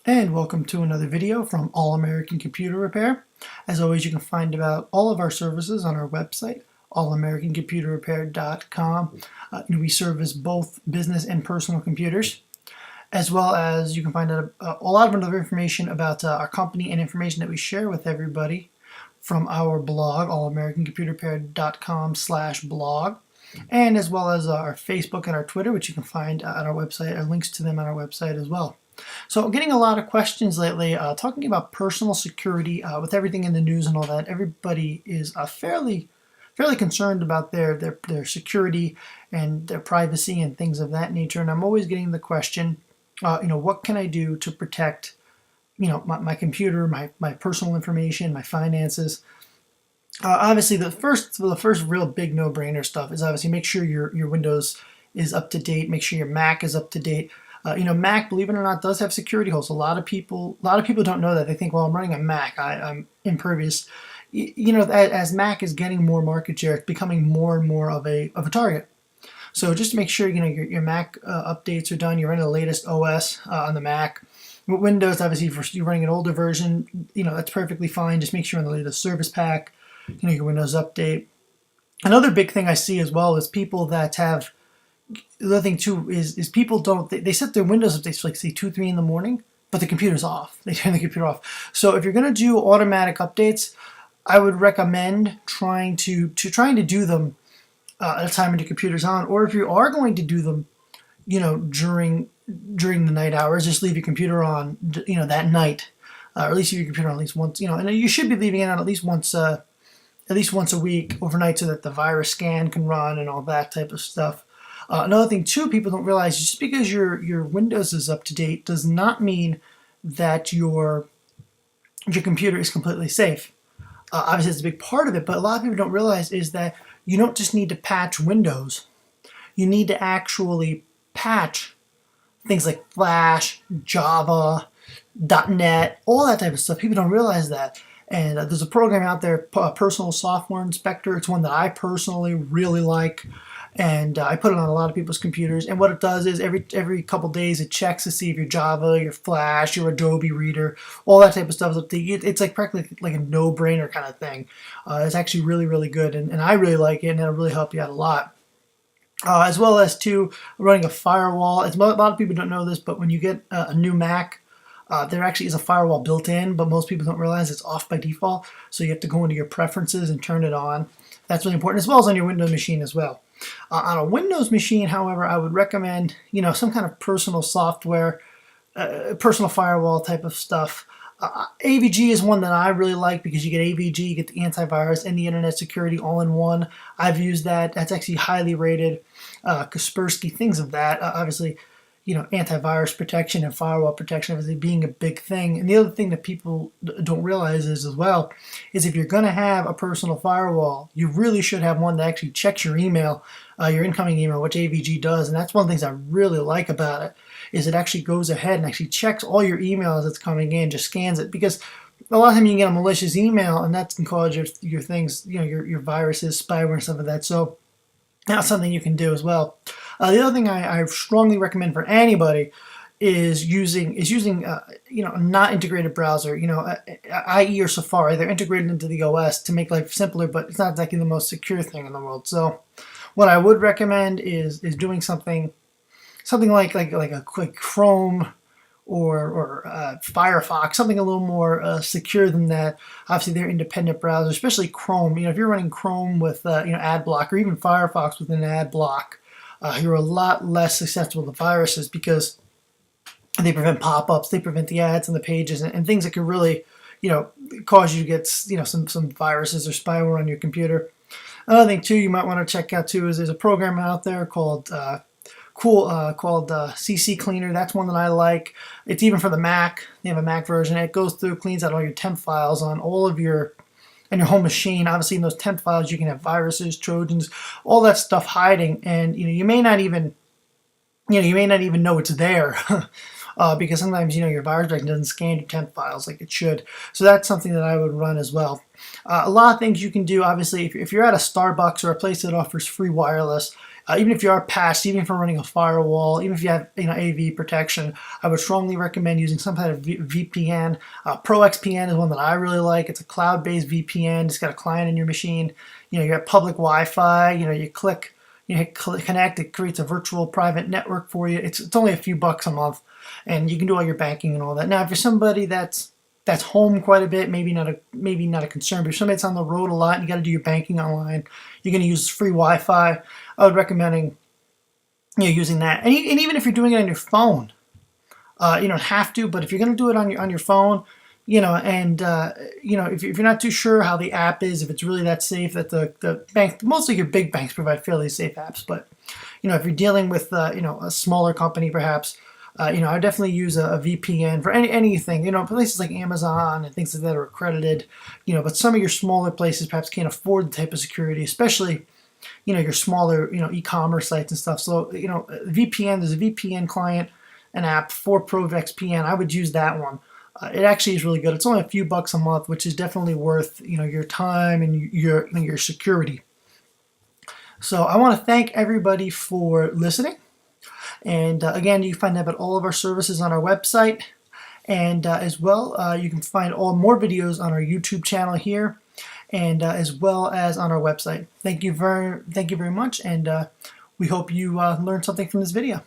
And welcome to another video from All American Computer Repair. As always, you can find about all of our services on our website, allamericancomputerrepair.com. We service both business and personal computers, as well as you can find out a lot of other information about our company and information that we share with everybody from our blog, allamericancomputerrepair.com/blog, and as well as our Facebook and our Twitter, which you can find on our website, or links to them on our website as well. So I'm getting a lot of questions lately talking about personal security with everything in the news and all that. Everybody is fairly concerned about their security and their privacy and things of that nature. And I'm always getting the question, what can I do to protect, my computer, my personal information, my finances? Obviously, the first real big no-brainer stuff is obviously make sure your Windows is up to date. Make sure your Mac is up to date. Mac, believe it or not, does have security holes. A lot of people don't know that. They think, well, I'm running a Mac, I'm impervious. As Mac is getting more market share, it's becoming more and more of a target. So just to make sure, your Mac updates are done. You're running the latest OS on the Mac. With Windows, obviously, if you're running an older version, that's perfectly fine. Just make sure you're on the latest service pack. Your Windows update. Another big thing I see as well is people that have. The other thing too is people they set their Windows updates for, like, say 2, 3 in the morning, but the computer's off. They turn the computer off. So if you're going to do automatic updates, I would recommend trying to do them at a time when your computer's on. Or if you are going to do them, during the night hours, just leave your computer on, that night, or at least leave your computer on at least once. And you should be leaving it on at least once a week overnight, so that the virus scan can run and all that type of stuff. Another thing too, people don't realize, just because your Windows is up to date does not mean that your computer is completely safe. Obviously, it's a big part of it, but a lot of people don't realize is that you don't just need to patch Windows. You need to actually patch things like Flash, Java, .NET, all that type of stuff. People don't realize that. And there's a program out there, Personal Software Inspector. It's one that I personally really like. And I put it on a lot of people's computers. And what it does is every couple days it checks to see if your Java, your Flash, your Adobe Reader, all that type of stuff is up to date. It's like practically like a no-brainer kind of thing. It's actually really, really good. And I really like it, and it'll really help you out a lot. As well as, too, running a firewall. A lot of people don't know this, but when you get a new Mac, there actually is a firewall built in, but most people don't realize it's off by default. So you have to go into your preferences and turn it on. That's really important, as well as on your Windows machine as well. On a Windows machine, however, I would recommend, some kind of personal software, personal firewall type of stuff. AVG is one that I really like because you get AVG, you get the antivirus and the internet security all in one. I've used that. That's actually highly rated. Kaspersky, things of that. Obviously, antivirus protection and firewall protection obviously being a big thing. And the other thing that people don't realize is as well, is if you're going to have a personal firewall, you really should have one that actually checks your email, your incoming email, which AVG does. And that's one of the things I really like about it, is it actually goes ahead and actually checks all your emails that's coming in, just scans it. Because a lot of times you can get a malicious email, and that can cause your things, your viruses, spyware, and stuff like that. So that's something you can do as well. The other thing I strongly recommend for anybody is using a not integrated browser, IE or Safari. They're integrated into the OS to make life simpler, but it's not exactly the most secure thing in the world. So what I would recommend is doing something like a quick Chrome or Firefox, something a little more secure than that. Obviously, they're independent browsers, especially Chrome. If you're running Chrome with ad block, or even Firefox with an ad block, you're a lot less susceptible to viruses because they prevent pop-ups, they prevent the ads on the pages, and things that can really, cause you to get, some viruses or spyware on your computer. Another thing too, you might want to check out too is there's a program out there called CC Cleaner. That's one that I like. It's even for the Mac. They have a Mac version. It goes through, cleans out all your temp files on all of your home machine. Obviously, in those temp files, you can have viruses, Trojans, all that stuff hiding, and you may not even know it's there. Because sometimes your virus protection doesn't scan your temp files like it should. So that's something that I would run as well. A lot of things you can do. Obviously, if you're at a Starbucks or a place that offers free wireless, Even if you are past, even if you're running a firewall, even if you have AV protection, I would strongly recommend using some kind of VPN. ProXPN is one that I really like. It's a cloud-based VPN. It's got a client in your machine. You got public Wi-Fi. You click, hit connect. It creates a virtual private network for you. It's only a few bucks a month, and you can do all your banking and all that. Now, if you're somebody that's home quite a bit, maybe not a concern. But if somebody that's on the road a lot and you got to do your banking online, you're going to use free Wi-Fi. I would recommend using that. And even if you're doing it on your phone, you don't have to. But if you're going to do it on your phone, if you're not too sure how the app is, if it's really that safe, that the bank, mostly your big banks provide fairly safe apps. But if you're dealing with a smaller company, perhaps. I definitely use a VPN for anything, places like Amazon and things like that are accredited, but some of your smaller places perhaps can't afford the type of security, especially, your smaller, e-commerce sites and stuff. So, VPN, there's a VPN client, an app for ProXPN. I would use that one. It actually is really good. It's only a few bucks a month, which is definitely worth, your time and your security. So I want to thank everybody for listening. And again, you can find out about all of our services on our website, and as well, you can find more videos on our YouTube channel here, and as well as on our website. Thank you very much, and we hope you learned something from this video.